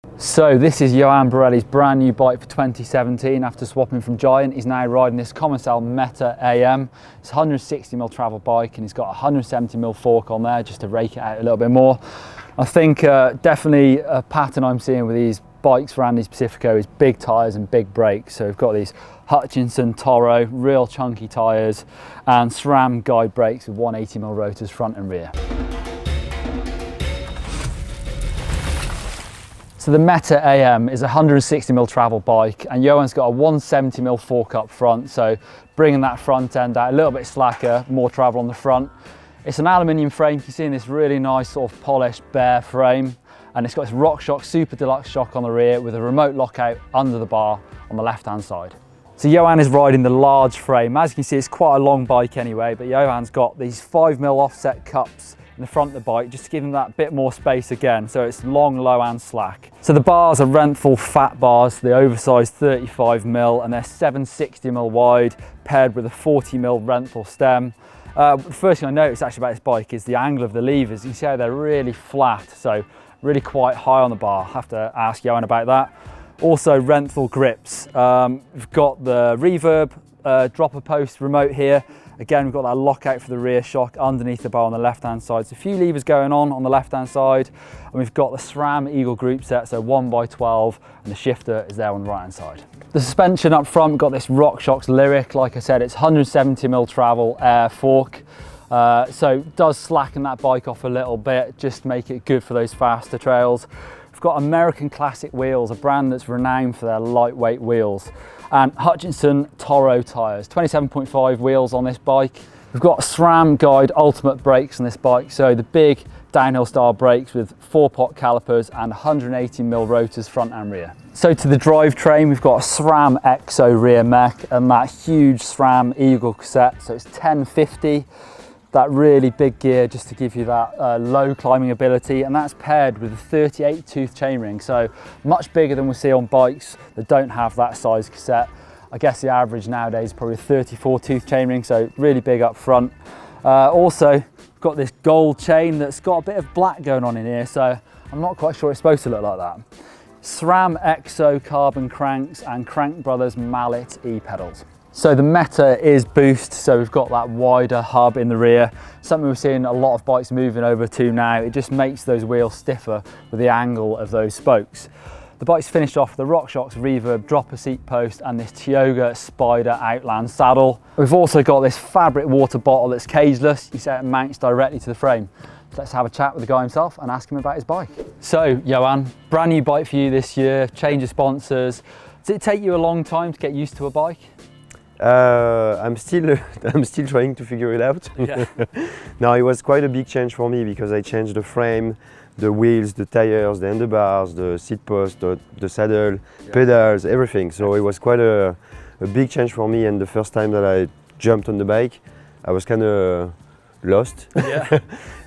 So this is Yoann Barelli's brand new bike for 2017 after swapping from Giant. He's now riding this Commencal Meta AM. It's a 160mm travel bike and he's got a 170mm fork on there just to rake it out a little bit more. I think definitely a pattern I'm seeing with these bikes for Andes Pacifico is big tyres and big brakes. So we've got these Hutchinson Toro, real chunky tyres, and Sram guide brakes with 180mm rotors front and rear. So the Meta AM is a 160mm travel bike and Yoann's got a 170mm fork up front, so bringing that front end out a little bit slacker, more travel on the front. It's an aluminium frame, you can see in this really nice sort of polished bare frame, and it's got this Rockshox Super Deluxe shock on the rear with a remote lockout under the bar on the left hand side. So Yoann is riding the large frame. As you can see, it's quite a long bike anyway, but Yoann's got these 5mm offset cups in the front of the bike just to give them that bit more space again, so it's long, low and slack. So the bars are Renthal Fat Bars, the oversized 35mm, and they're 760mm wide paired with a 40mm Renthal stem. The first thing I noticed actually about this bike is the angle of the levers. You can see how they're really flat, so really quite high on the bar. I'll have to ask Yoann about that. Also Renthal grips. We've got the Reverb dropper post remote here. Again, we've got that lockout for the rear shock underneath the bar on the left-hand side. So a few levers going on the left-hand side. And we've got the Sram Eagle group set, so 1x12, and the shifter is there on the right-hand side. The suspension up front, we've got this Rockshox Lyric. Like I said, it's 170mm travel air fork. So it does slacken that bike off a little bit, just to make it good for those faster trails. We've got American Classic wheels, a brand that's renowned for their lightweight wheels. And Hutchinson Toro tyres, 27.5 wheels on this bike. We've got SRAM Guide Ultimate brakes on this bike, so the big downhill style brakes with 4-pot calipers and 180mm rotors front and rear. So to the drivetrain, we've got a Sram XO rear mech and that huge Sram Eagle cassette, so it's 1050. That really big gear just to give you that low climbing ability, and that's paired with a 38 tooth chainring, so much bigger than we see on bikes that don't have that size cassette. I guess the average nowadays is probably a 34 tooth chainring, so really big up front. Also got this gold chain that's got a bit of black going on in here, so I'm not quite sure it's supposed to look like that. Sram XO carbon cranks and Crank Brothers Mallet e-pedals. So the Meta is boost, so we've got that wider hub in the rear, something we're seeing a lot of bikes moving over to now. It just makes those wheels stiffer with the angle of those spokes. The bike's finished off with the Rockshox Reverb dropper seat post and this Tioga Spyder Outland saddle. We've also got this fabric water bottle that's cageless. You see it mounts directly to the frame. So let's have a chat with the guy himself and ask him about his bike. So Yoann, brand new bike for you this year, change of sponsors. Does it take you a long time to get used to a bike? I'm still trying to figure it out. Yeah. No, it was quite a big change for me because I changed the frame, the wheels, the tires, the handlebars, the seat post, the saddle, yeah, pedals, everything. So it was quite a big change for me, and the first time that I jumped on the bike, I was kind of lost. Yeah.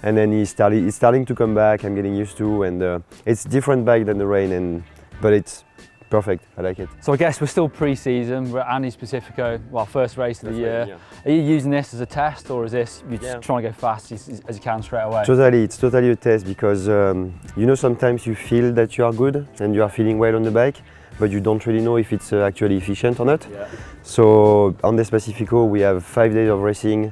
And then it's starting to come back. I'm getting used to, and it's different bike than the Rain, but it's perfect, I like it. So I guess we're still pre-season, we're at Andes Pacifico, well, first race of the year. Yeah. Are you using this as a test, or is this, you're just trying to go fast as you can straight away? Totally, it's totally a test because, you know, sometimes you feel that you are good and you are feeling well on the bike, but you don't really know if it's actually efficient or not. Yeah. So on Andes Pacifico, we have 5 days of racing,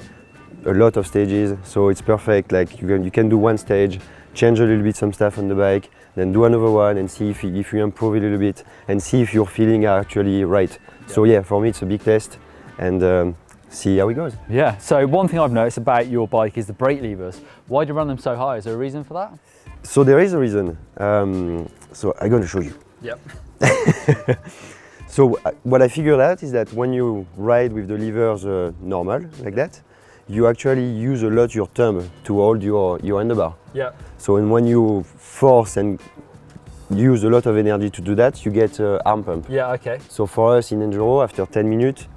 a lot of stages, so it's perfect. Like you can do one stage, change a little bit some stuff on the bike, then do another one and see if you improve a little bit and see if your feeling are actually right. Yeah. So yeah, for me it's a big test, and see how it goes. Yeah, so one thing I've noticed about your bike is the brake levers. Why do you run them so high? Is there a reason for that? So there is a reason. So I'm going to show you. Yep. So what I figured out is that when you ride with the levers normal, like that, you actually use a lot your thumb to hold your handlebar. Yeah. So when you force and use a lot of energy to do that, you get arm pump. Yeah, okay. So for us in Enduro, after 10 minutes,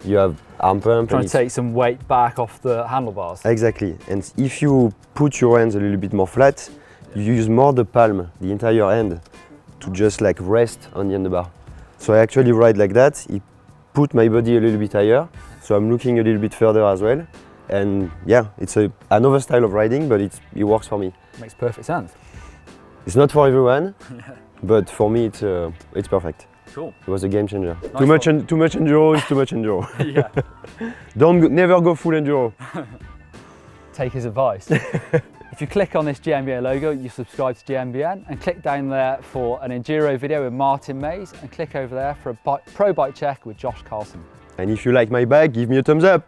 you have arm pump. Trying to take some weight back off the handlebars. Exactly. And if you put your hands a little bit more flat, you use more the palm, the entire hand, to just like rest on the handlebar. So I actually ride like that. It put my body a little bit higher, so I'm looking a little bit further as well. And yeah, it's another style of riding, but it works for me. Makes perfect sense. It's not for everyone, but for me it's perfect. Cool. It was a game changer. Nice too much enduro is too much enduro. Yeah. Never go full enduro. Take his advice. If you click on this GMBN logo, you subscribe to GMBN and click down there for an enduro video with Martin Mays and click over there for a pro bike check with Josh Carlson. And if you like my bike, give me a thumbs up.